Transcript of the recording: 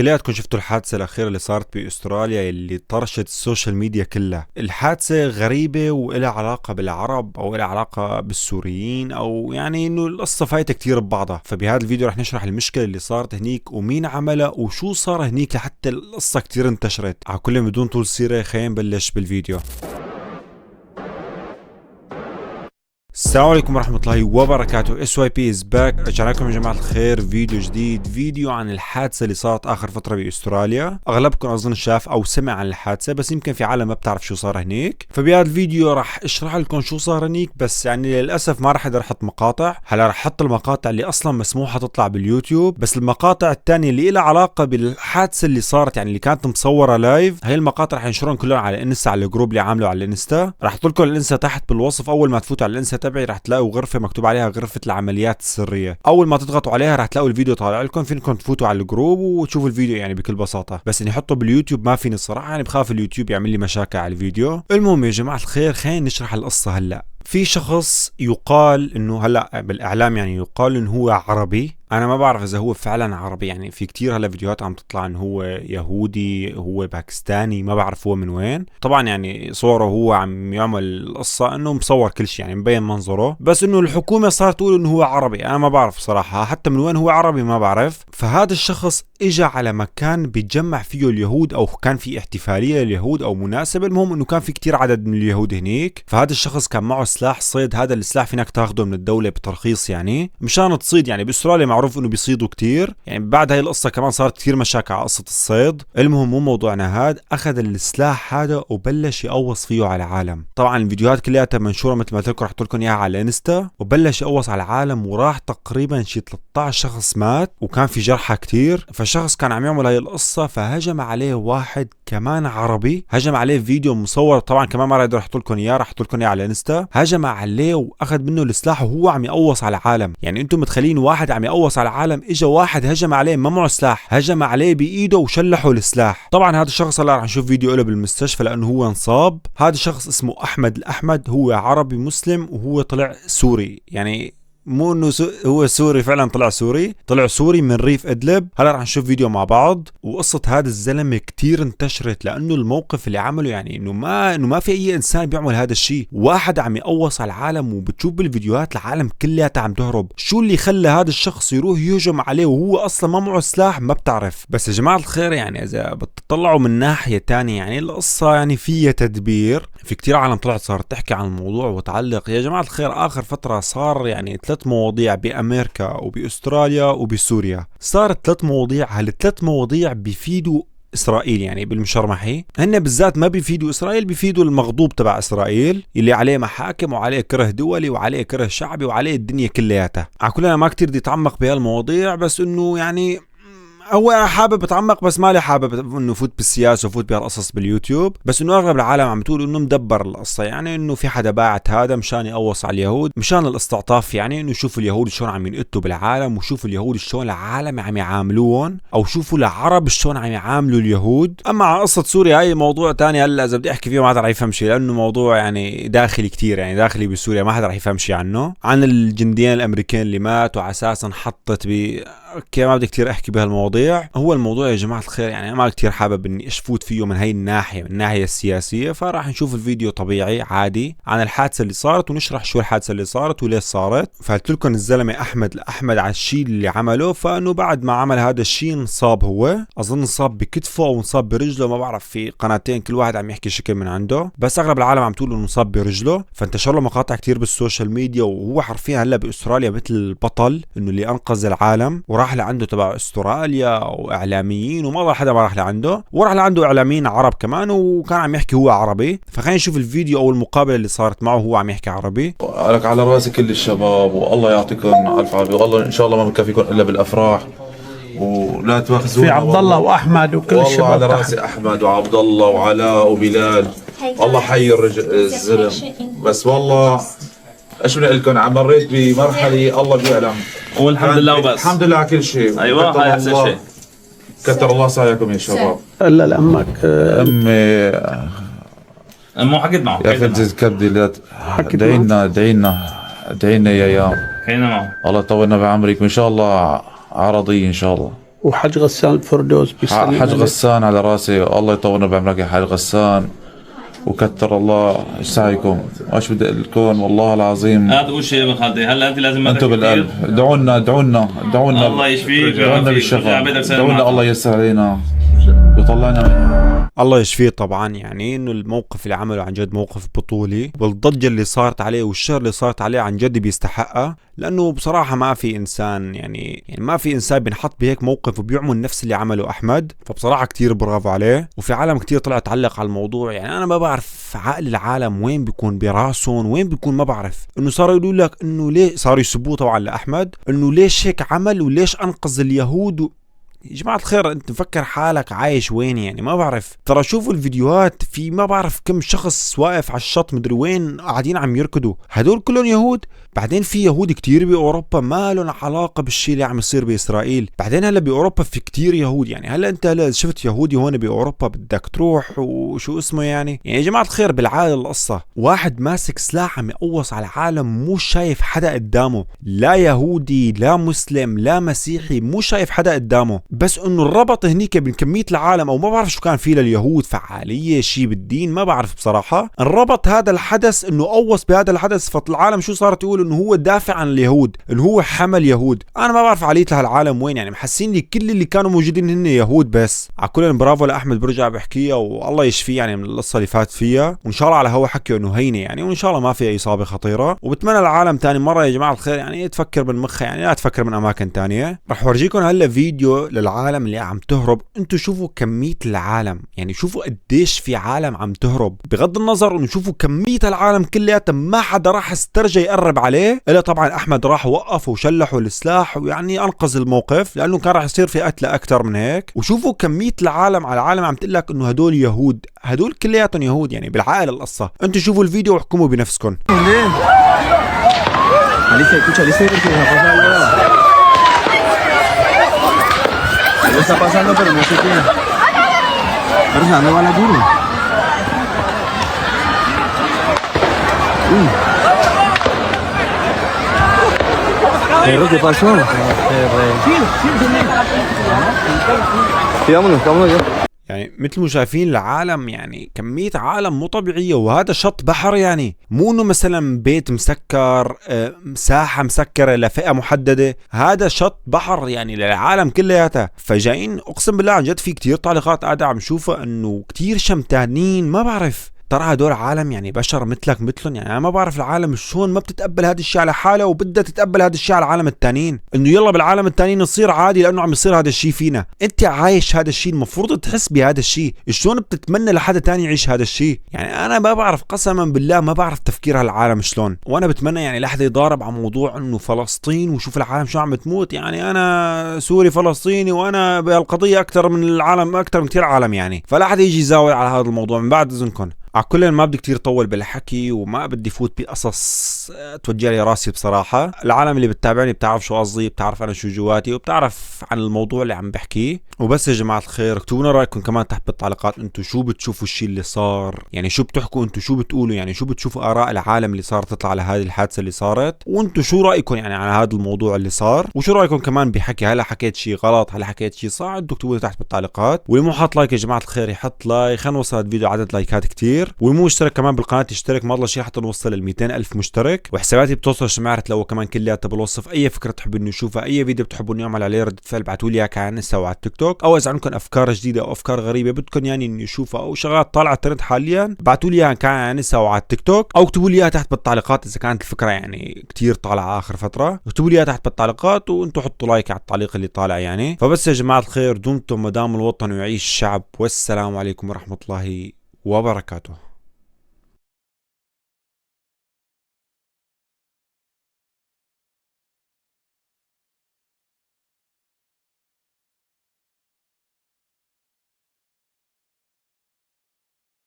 كلياتكم شفتوا الحادثة الأخيرة اللي صارت بأستراليا اللي طرشت السوشيال ميديا كلها. الحادثة غريبة وإلها علاقة بالعرب أو إلها علاقة بالسوريين، أو يعني إنه القصة فايتة كتير ببعضها. فبهذا الفيديو رح نشرح المشكلة اللي صارت هنيك ومين عملها وشو صار هنيك لحتى القصة كتير انتشرت. على كل بدون طول سيرة خلينا نبلش بالفيديو. السلام عليكم ورحمة الله وبركاته. SYP is back. رجعنا لكم يا جماعة الخير فيديو جديد، فيديو عن الحادثة اللي صارت آخر فترة بأستراليا. أغلبكم أظن شاف أو سمع عن الحادثة، بس يمكن في عالم ما بتعرف شو صار هنيك. فبهذا الفيديو راح اشرح لكم شو صار هنيك، بس يعني للأسف ما راح أقدر أحط مقاطع. هلا راح أحط المقاطع اللي أصلا مسموحة تطلع باليوتيوب، بس المقاطع الثانية اللي لها علاقة بالحادثة اللي صارت، يعني اللي كانت مصورة لايف، هاي المقاطع راح ينشرون كلهم على انستا، على الجروب اللي عامله على الانستا. راح أحط لكم الانستا تحت بالوصف. أول ما تفوتوا على الانستا تبعي راح تلاقوا غرفة مكتوب عليها غرفة العمليات السرية. أول ما تضغطوا عليها راح تلاقوا الفيديو طالع لكم، فينكم تفوتوا على الجروب وتشوفوا الفيديو يعني بكل بساطة. بس إني أحطه باليوتيوب ما فيني الصراحة، يعني بخاف اليوتيوب يعمل لي مشاكل على الفيديو. المهم يا جماعة الخير خلينا نشرح القصة هلا. في شخص يقال انه هلا بالاعلام يعني يقال انه هو عربي. انا ما بعرف اذا هو فعلا عربي، يعني في كتير هلا فيديوهات عم تطلع انه هو يهودي، هو باكستاني، ما بعرف هو من وين. طبعا يعني صوره هو عم يعمل القصة انه مصور كل شيء، يعني مبين منظره، بس انه الحكومة صارت تقول انه هو عربي. انا ما بعرف صراحة حتى من وين هو عربي، ما بعرف. فهذا الشخص اجى على مكان بيتجمع فيه اليهود، او كان في احتفالية لليهود او مناسبة. المهم انه كان في كتير عدد من اليهود هنيك. فهذا الشخص كان معه سلاح صيد. هذا السلاح فينك تاخده من الدولة بترخيص، يعني مشان تصيد. يعني باستراليا معروف انه بيصيدوا كتير، يعني بعد هاي القصة كمان صارت كتير مشاكل على قصة الصيد. المهم مو موضوعنا هاد. اخذ السلاح هذا وبلش يقوص فيه على العالم. طبعا الفيديوهات كلها منشورة مثل ما قلت لكم، رح احط لكم اياها على انستا. وبلش يقوص على العالم، وراح تقريبا شي 13 شخص مات، وكان في جرحى كتير. فالشخص كان عم يعمل هاي القصة، فهجم عليه واحد كمان عربي، هجم عليه فيديو مصور. طبعا كمان ما راح اقدر احط لكم اياه، راح احط لكم اياه على انستا. هجم عليه واخذ منه السلاح وهو عم يقوص على العالم. يعني انتم متخيلين واحد عم يقوص على العالم، اجى واحد هجم عليه ما معه سلاح، هجم عليه بايده وشلحه السلاح. طبعا هذا الشخص هلا راح نشوف فيديو له بالمستشفى لانه هو انصاب. هذا الشخص اسمه احمد الاحمد، هو عربي مسلم وهو طلع سوري. يعني مو انه هو سوري، فعلا طلع سوري، طلع سوري من ريف ادلب. هلا رح نشوف فيديو مع بعض. وقصة هذا الزلمة كتير انتشرت لانه الموقف اللي عمله، يعني انه ما في اي انسان بيعمل هذا الشيء. واحد عم يقوص على العالم، وبتشوف بالفيديوهات العالم كلها عم تهرب. شو اللي خلى هذا الشخص يروح يهجم عليه وهو اصلا ما معه سلاح؟ ما بتعرف. بس يا جماعة الخير يعني اذا بتطلعوا من ناحية تانية، يعني القصة يعني فيها تدبير. في كتير عالم طلعت صارت تحكي عن الموضوع وتعلق. يا جماعة الخير اخر فترة صار يعني 3 مواضيع بأمريكا وبأستراليا وبسوريا. صارت 3 مواضيع. هال3 مواضيع بيفيدوا إسرائيل، يعني بالمشرمحي هن بالذات ما بيفيدوا إسرائيل، بيفيدوا المغضوب تبع إسرائيل اللي عليه محاكم وعليه كره دولي وعليه كره شعبي وعليه الدنيا كلياتها. على كل أنا ما كتير بدي أتعمق بهالمواضيع، بس إنه يعني هو حابب اتعمق، بس مالي حابب انه فوت بالسياسه وفوت بهالقصص باليوتيوب. بس انه اغلب العالم عم تقول انه مدبر القصه، يعني انه في حدا باعت هذا مشان يقوص على اليهود، مشان الاستعطاف. يعني انه شوفوا اليهود شلون عم ينقتوا بالعالم، وشوفوا اليهود شلون العالم عم يعاملوهم، او شوفوا العرب شلون عم يعاملوا اليهود. اما على قصه سوريا هاي موضوع تاني. هلا اذا بدي احكي فيه ما حدا رح يفهم شيء، لانه موضوع يعني داخلي كتير، يعني داخلي بسوريا، ما حدا رح يفهم شيء عنه. عن الجنديين الامريكان اللي ماتوا على اساس انحطت اوكي ما بدي كتير احكي بهالمواضيع. هو الموضوع يا جماعة الخير يعني انا ما كتير حابب اني اشفوت فيه من هاي الناحية، من الناحية السياسية. فراح نشوف الفيديو طبيعي عادي عن الحادثة اللي صارت، ونشرح شو الحادثة اللي صارت وليش صارت. فقلت لكم الزلمة احمد الاحمد على الشيء اللي عمله. فانه بعد ما عمل هذا الشيء انصاب، هو اظن انصاب بكتفه او انصاب برجله، ما بعرف، في قناتين كل واحد عم يحكي شكل من عنده، بس اغلب العالم عم تقول انه انصاب برجله. فانتشر له مقاطع كتير بالسوشيال ميديا، وهو حرفيا هلا باستراليا مثل البطل، انه اللي انقذ العالم. وراح لعنده تبع استراليا واعلاميين، وما ضل حدا ما راح لعنده، وراح لعنده اعلاميين عرب كمان، وكان عم يحكي هو عربي. فخلينا نشوف الفيديو او المقابله اللي صارت معه هو عم يحكي عربي. لك على راسي كل الشباب، والله يعطيكم الف عافيه، والله ان شاء الله ما بنكفيكم الا بالافراح، ولا تواخذونا. في عبد الله واحمد وكل والله الشباب. على راسي احمد وعبد الله وعلاء وبلال. الله حي الزلم. بس والله ايش بدي اقول لكم، عم مريت بمرحله الله بيعلم. والحمد لله وبس. الحمد لله على كل شيء. ايوه هاي احسن شيء. كتر الله سعيكم يا شباب. الا لامك امي مو حكيت معه يا فلزة كبدي، لا ادعينا يا ايام. حكينا معه. الله يطولنا بعمرك، وان شاء الله عرضي ان شاء الله. وحج غسان الفردوس بيسلم حاج عليك. غسان على راسي، الله يطولنا بعمرك يا حاج غسان، وكتر الله سعيكم. وايش بدي اقول لكم والله العظيم، لا تقول شيء يا ابن خالتي. هلا انت لازم انتم بالقلب. ادعوا لنا الله يشفيك ادعوا لنا بالشفاء، ادعوا لنا الله ييسر علينا ويطلعنا من الله يشفيه. طبعا يعني انه الموقف اللي عمله عن جد موقف بطولي، والضجه اللي صارت عليه والشر اللي صارت عليه عن جد بيستحقها، لانه بصراحه ما في انسان يعني ما في انسان بينحط بهيك موقف وبيعمل نفس اللي عمله احمد. فبصراحه كتير برافو عليه. وفي عالم كتير طلعت تعلق على الموضوع. يعني انا ما بعرف عقل العالم وين بيكون براسهم وين بيكون، ما بعرف. انه صاروا يقولوا لك انه ليه، صاروا يسبوه طبعا لاحمد انه ليش هيك عمل وليش انقذ اليهود يا جماعة الخير انت مفكر حالك عايش وين؟ يعني ما بعرف. ترى شوفوا الفيديوهات، في ما بعرف كم شخص واقف على الشط مدري وين قاعدين عم يركضوا، هدول كلهم يهود. بعدين في يهود كتير باوروبا ما لهم علاقة بالشيء اللي عم يصير باسرائيل. بعدين هلا باوروبا في كتير يهود. يعني هلا انت هلا شفت يهودي هون باوروبا بدك تروح وشو اسمه يعني يا جماعة الخير بالعادة القصة واحد ماسك سلاح عم يقوص على العالم، مو شايف حدا قدامه، لا يهودي لا مسلم لا مسيحي، مو شايف حدا قدامه. بس انه الربط هنيك بين كمية العالم، او ما بعرف شو كان فيه لليهود فعالية شيء بالدين، ما بعرف بصراحة. الربط هذا الحدث انه قوص بهذا الحدث، فالعالم شو صارت تقول انه هو دافع عن اليهود، انه هو حمل يهود. انا ما بعرف عالية هالعالم وين. يعني محسين لي كل اللي كانوا موجودين هن يهود بس. على كل برافو لاحمد، برجع بحكيها والله يشفيه يعني من القصة اللي فات فيها، وان شاء الله على هو حكي انه هينة يعني، وان شاء الله ما في اي اصابة خطيرة. وبتمنى العالم تاني مرة يا جماعة الخير يعني تفكر من مخها، يعني لا تفكر من اماكن تانية. رح ورجيكم هلا فيديو للعالم اللي عم تهرب. انتوا شوفوا كمية العالم، يعني شوفوا قديش في عالم عم تهرب، بغض النظر انه شوفوا كمية العالم كلياتها ما حدا راح استرجى يقرب عليه الا طبعا احمد راح وقف وشلحوا السلاح ويعني انقذ الموقف، لانه كان راح يصير في قتلة اكثر من هيك. وشوفوا كمية العالم على العالم عم تقول لك انه هدول يهود، هدول كلياتهم يهود يعني بالعقل القصة. انتوا شوفوا الفيديو واحكموا بنفسكم. Está pasando pero no sé qué. Pero ¿dónde va la duro? Pero ¿qué pasó? Sí, vámonos ya. يعني مثل ما شايفين العالم يعني كمية عالم مو طبيعية. وهذا شط بحر، يعني مو انه مثلا بيت مسكر، مساحة مسكرة لفئة محددة، هذا شط بحر يعني للعالم كلياتها. فجايين اقسم بالله عن جد في كتير تعليقات قاعدة عم شوفها انه كتير شمتانين. ما بعرف ترى هدول عالم يعني بشر مثلك مثلهم. يعني انا ما بعرف العالم شلون ما بتتقبل هذا الشيء على حاله وبدها تتقبل هذا الشيء على العالم التانيين، انه يلا بالعالم التانيين نصير عادي لانه عم يصير هذا الشيء فينا. انت عايش هذا الشيء، المفروض تحس بهذا الشيء. شلون بتتمنى لحدا تاني يعيش هذا الشيء؟ يعني انا ما بعرف قسما بالله ما بعرف تفكير هالعالم شلون. وانا بتمنى يعني لحدا يضارب على موضوع انه فلسطين وشوف العالم شو عم تموت. يعني انا سوري فلسطيني وانا بهالقضيه اكثر من العالم، اكثر من كثير عالم يعني. فلا حدا يجي يزاوي على هذا الموضوع من بعد اذنكم. على كل ما بدي كتير طول بالحكي وما بدي فوت بقصص توجع لي راسي بصراحة. العالم اللي بتتابعني بتعرف شو قصدي، بتعرف أنا شو جواتي، وبتعرف عن الموضوع اللي عم بحكيه. وبس يا جماعة الخير اكتبوا لنا رأيكم كمان تحت بالتعليقات. انتوا شو بتشوفوا الشيء اللي صار؟ يعني شو بتحكوا انتوا، شو بتقولوا؟ يعني شو بتشوفوا آراء العالم اللي صارت تطلع على هذه الحادثة اللي صارت؟ وانتوا شو رأيكم يعني على هذا الموضوع اللي صار؟ وشو رأيكم كمان بحكي؟ هلا حكيت شيء غلط؟ هلا حكيت شيء صح؟ انتوا اكتبوا لي تحت بالتعليقات. واللي مو حاط لايك يا جماعة الخير يحط لايك، خلينا نوصل الفيديو عدد لايكات كتير. واللي مو اشترك كمان بالقناة يشترك، ما ضل شيء حتى نوصل ل 200,000 مشترك. وحساباتي بتوصل شمعت لو كمان كلياتها بالوصف. اي فكرة تحبوا انه نشوفها، اي فيديو بتحبوا اني اعمل عليه ردة فعل، ابعتوا لي اياها على انستا وعلى التيك توك. او اذا عندكم افكار جديدة او افكار غريبة بدكم يعني اني اشوفها او شغلات طالعة ترند حاليا، ابعتوا لي اياها كان على انستا وعلى التيك توك، او اكتبوا لي اياها تحت بالتعليقات اذا كانت الفكرة يعني كتير طالعة اخر فترة. اكتبوا لي اياها تحت بالتعليقات وانتم حطوا لايك على التعليق اللي طالع يعني. فبس يا جماعة الخير دمتم مدام الوطن ويعيش الشعب، والسلام عليكم ورحمة الله وبركاته.